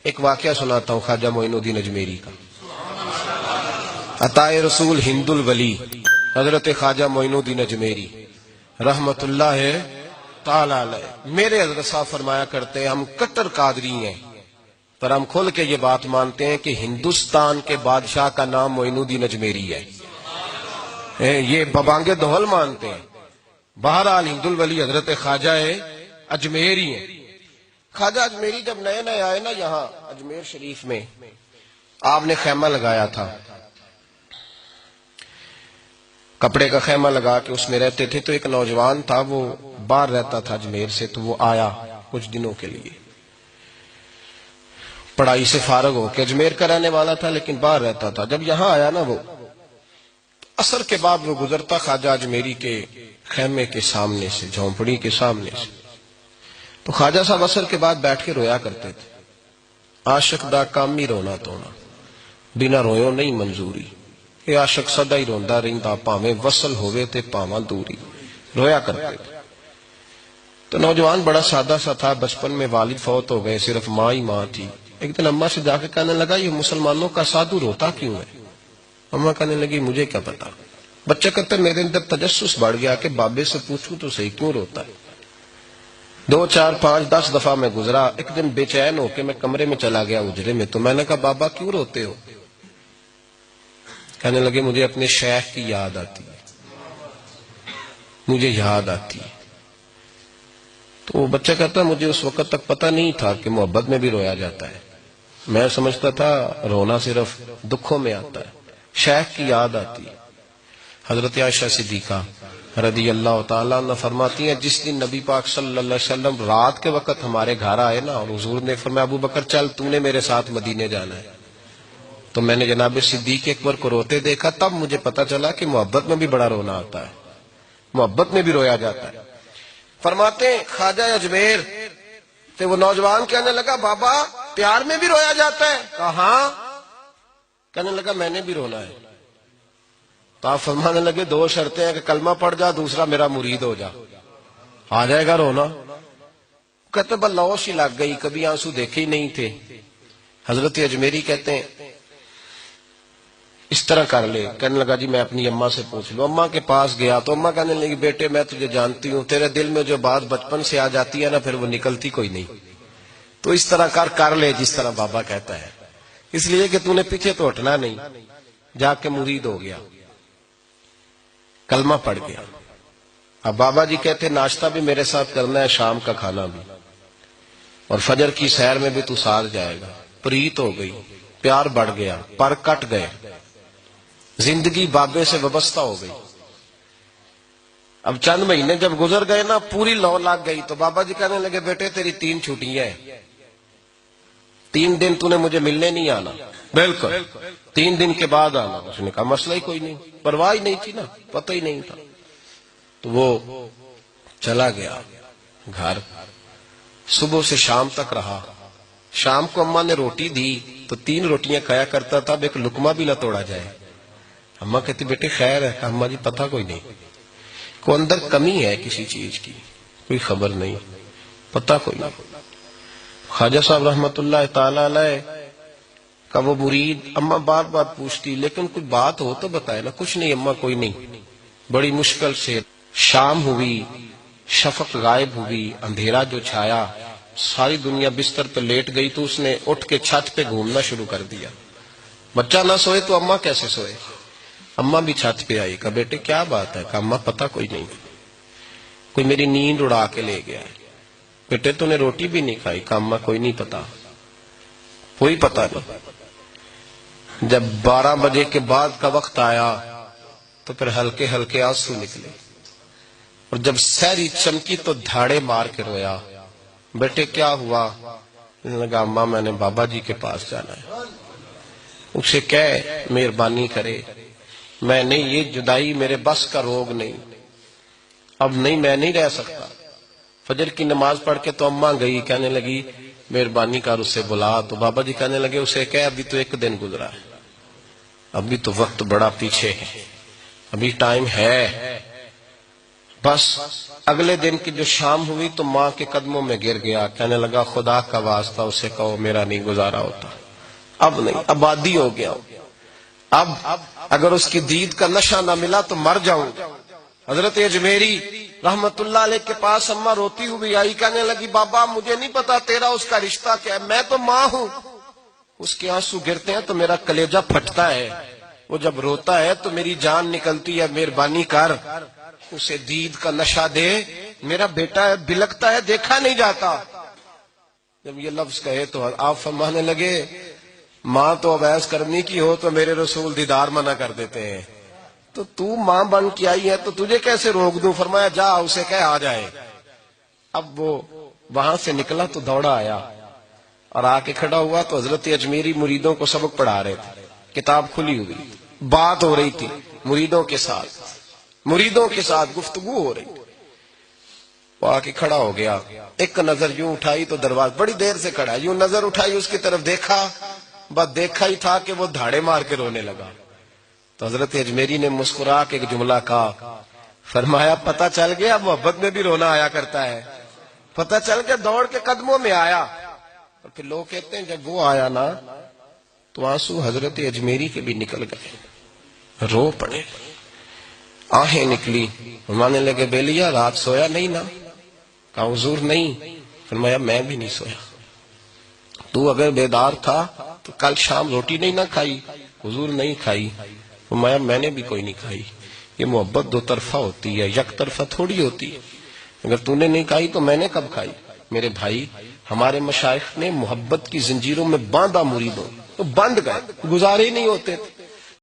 ایک واقعہ سناتا ہوں خواجہ معین الدین اجمیری کا. عطائے رسول ہند الولی حضرت خواجہ معین الدین اجمیری رحمت اللہ تعالی علیہ. میرے حضرت صاحب فرمایا کرتے ہیں ہم کٹر قادری ہیں، پر ہم کھل کے یہ بات مانتے ہیں کہ ہندوستان کے بادشاہ کا نام معین الدین اجمیری ہے. یہ ببانگ دہل مانتے ہیں. بہرحال ہند الولی حضرت خواجہ اجمیری ہیں. خواجہ اجمیری جب نئے نئے آئے نا یہاں اجمیر شریف میں، آپ نے خیمہ لگایا تھا، کپڑے کا خیمہ لگا کے اس میں رہتے تھے. تو ایک نوجوان تھا، وہ باہر رہتا تھا اجمیر سے، تو وہ آیا کچھ دنوں کے لیے، پڑھائی سے فارغ ہو کے. اجمیر کا رہنے والا تھا لیکن باہر رہتا تھا. جب یہاں آیا نا وہ عصر کے بعد وہ گزرتا خواجہ اجمیری کے خیمے کے سامنے سے، جھونپڑی کے سامنے سے، تو خواجہ صاحب عصر کے بعد بیٹھ کے رویا کرتے تھے. عاشق دا کام ہی رونا تونا، بنا رویوں نہیں منظوری. یہ عاشق سدا ہی روندا رہندا، پاویں وصل ہوئے تے پاواں دوری. رویا کرتے تھے. تو نوجوان بڑا سادہ سا تھا، بچپن میں والد فوت ہو گئے، صرف ماں ہی ماں تھی. ایک دن اماں سے جا کے کہنے لگا یہ مسلمانوں کا سادھو روتا کیوں ہے؟ اماں کہنے لگی مجھے کیا پتا. بچہ کہتا ہے میرے اندر تجسس بڑھ گیا کہ بابے سے پوچھوں تو صحیح کیوں روتا ہے. 2 4 5 10 دفعہ میں گزرا. ایک دن بے چین ہو کے میں کمرے میں چلا گیا اجرے میں. تو میں نے کہا بابا کیوں روتے ہو؟ کہنے لگے مجھے اپنے شیخ کی یاد آتی ہے، مجھے یاد آتی ہے. تو بچہ کہتا ہے مجھے اس وقت تک پتہ نہیں تھا کہ محبت میں بھی رویا جاتا ہے. میں سمجھتا تھا رونا صرف دکھوں میں آتا ہے. شیخ کی یاد آتی ہے. حضرت عائشہ صدیقہ رضی اللہ تعالیٰ عنہ فرماتی ہیں جس دن نبی پاک صلی اللہ علیہ وسلم رات کے وقت ہمارے گھر آئے نا، اور حضور نے فرمایا ابو بکر چل تو نے میرے ساتھ مدینے جانا ہے، تو میں نے جناب صدیق اکبر کو روتے دیکھا. تب مجھے پتا چلا کہ محبت میں بھی بڑا رونا آتا ہے، محبت میں بھی رویا جاتا ہے. فرماتے ہیں خواجہ اجمیر تو وہ نوجوان کہنے لگا بابا پیار میں بھی رویا جاتا ہے؟ کہا ہاں. کہنے لگا میں نے بھی رونا ہے. تو آپ فرمانے لگے 2 شرطیں ہیں کہ کلمہ پڑھ جا، دوسرا میرا مرید ہو جا، آ جائے گا رونا. کہتے بلوش ہی لگ گئی، کبھی آنسو دیکھے ہی نہیں تھے. حضرت اجمیری کہتے ہیں اس طرح کر لے. کہنے لگا جی میں اپنی اماں سے پوچھ لوں. اماں کے پاس گیا تو اماں کہنے لگی بیٹے میں تجھے جانتی ہوں، تیرے دل میں جو بات بچپن سے آ جاتی ہے نا پھر وہ نکلتی کوئی نہیں. تو اس طرح کر لے جس طرح بابا کہتا ہے، اس لیے کہ تو نے پیچھے تو ہٹنا نہیں. جا کے مرید ہو گیا، کلمہ پڑھ گیا. اب بابا جی کہتے ناشتہ بھی میرے ساتھ کرنا ہے، شام کا کھانا بھی، اور فجر کی سیر میں بھی تو ساتھ جائے گا. پریت ہو گئی، پیار بڑھ گیا، پر کٹ گئے، زندگی بابے سے وابستہ ہو گئی. اب چند مہینے جب گزر گئے نا پوری لو لگ گئی. تو بابا جی کہنے لگے بیٹے تیری 3 چھٹیاں ہیں، 3 دن تو نے مجھے ملنے نہیں آنا. بالکل 3 دن کے بعد آنا. اس نے کہا مسئلہ ہی کوئی نہیں، پرواہ ہی نہیں تھی نا، پتہ ہی نہیں تھا. تو وہ چلا گیا گھر، صبح سے شام تک رہا. شام کو اماں نے روٹی دی تو 3 روٹیاں کھایا کرتا تھا، اب ایک لقمہ بھی نہ توڑا جائے. اماں کہتی بیٹے خیر ہے؟ اماں جی پتہ کوئی نہیں، کوئی اندر کمی ہے کسی چیز کی، کوئی خبر نہیں، پتہ کوئی نہیں. خواجہ صاحب رحمت اللہ تعالی علیہ کا وہ مرید اماں بار بار پوچھتی لیکن کوئی بات ہو تو بتائے نا. کچھ نہیں اماں کوئی نہیں. بڑی مشکل سے شام ہوئی، شفق غائب ہوئی، اندھیرا جو چھایا، ساری دنیا بستر پہ لیٹ گئی. تو اس نے اٹھ کے چھت پہ گھومنا شروع کر دیا. بچہ نہ سوئے تو اماں کیسے سوئے؟ اماں بھی چھت پہ آئی. کہا بیٹے کیا بات ہے؟ کہا اماں پتہ کوئی نہیں، کوئی میری نیند اڑا کے لے گیا ہے. بیٹے تو نے روٹی بھی نہیں کھائی؟ کہا اماں کوئی نہیں پتا، کوئی پتہ نہیں. جب 12 بجے کے بعد کا وقت آیا تو پھر ہلکے ہلکے آنسو نکلے، اور جب سحری چمکی تو دھاڑے مار کے رویا. بیٹے کیا ہوا؟ لگا اماں میں نے بابا جی کے پاس جانا ہے، اسے کہے مہربانی کرے، میں نہیں، یہ جدائی میرے بس کا روگ نہیں، اب نہیں میں نہیں رہ سکتا. فجر کی نماز پڑھ کے تو اماں گئی، کہنے لگی مہربانی کر اسے بلا. تو بابا جی کہنے لگے اسے کہے ابھی تو 1 دن گزرا ہے، ابھی تو وقت بڑا پیچھے ہے، ابھی ٹائم ہے. بس اگلے دن کی جو شام ہوئی تو ماں کے قدموں میں گر گیا، کہنے لگا خدا کا واسطہ اسے کہو میرا نہیں گزارا ہوتا، اب نہیں، آبادی ہو گیا، اب اگر اس کی دید کا نشہ نہ ملا تو مر جاؤں۔ حضرت اجمیری رحمت اللہ علیہ کے پاس اماں روتی ہوئی آئی، کہنے لگی بابا مجھے نہیں پتا تیرا اس کا رشتہ کیا ہے، میں تو ماں ہوں۔ اس کے آنسو گرتے ہیں تو میرا کلیجہ پھٹتا ہے، وہ جب روتا ہے تو میری جان نکلتی ہے، مہربانی کر اسے دید کا نشہ دے، میرا بیٹا ہے بلکتا ہے دیکھا نہیں جاتا۔ جب یہ لفظ کہے تو آپ فرمانے لگے ماں تو عویس کرنی کی ہو تو میرے رسول دیدار منع کر دیتے ہیں، تو ماں بن کے آئی ہے تو تجھے کیسے روک دوں؟ فرمایا جا اسے کہہ آ جائے۔ اب وہ وہاں سے نکلا تو دوڑا آیا اور آ کے کھڑا ہوا تو حضرت اجمیری مریدوں کو سبق پڑھا رہے تھے، کتاب کھلی ہوئی، بات ہو رہی تھی مریدوں کے ساتھ گفتگو ہو رہی۔ وہ آ کے کھڑا ہو گیا، ایک نظر یوں اٹھائی تو دروازہ، بڑی دیر سے کھڑا، یوں نظر اٹھائی اس کی طرف دیکھا، بس دیکھا ہی تھا کہ وہ دھاڑے مار کے رونے لگا۔ تو حضرت اجمیری نے مسکرا کے ایک جملہ کہا، فرمایا پتہ چل گیا محبت میں بھی رونا آیا کرتا ہے، پتہ چل گیا، دوڑ کے قدموں میں آیا۔ اور پھر لوگ کہتے ہیں جب وہ آیا نا تو آنسو حضرت اجمیری کے بھی نکل گئے، رو پڑے، آہیں نکلی۔ فرمانے لگے بیلیا رات سویا نہیں نا؟ کہا حضور نہیں۔ فرمایا میں بھی نہیں سویا، تو اگر بیدار تھا تو کل شام روٹی نہیں نہ کھائی؟ حضور نہیں کھائی۔ فرمایا میں نے بھی کوئی نہیں کھائی۔ یہ محبت دو طرفہ ہوتی ہے، یک طرفہ تھوڑی ہوتی ہے، اگر تو نے نہیں کھائی تو میں نے کب کھائی؟ میرے بھائی ہمارے مشائخ نے محبت کی زنجیروں میں باندھا مریدوں، تو بند گئے، گزارے نہیں ہوتے تھے۔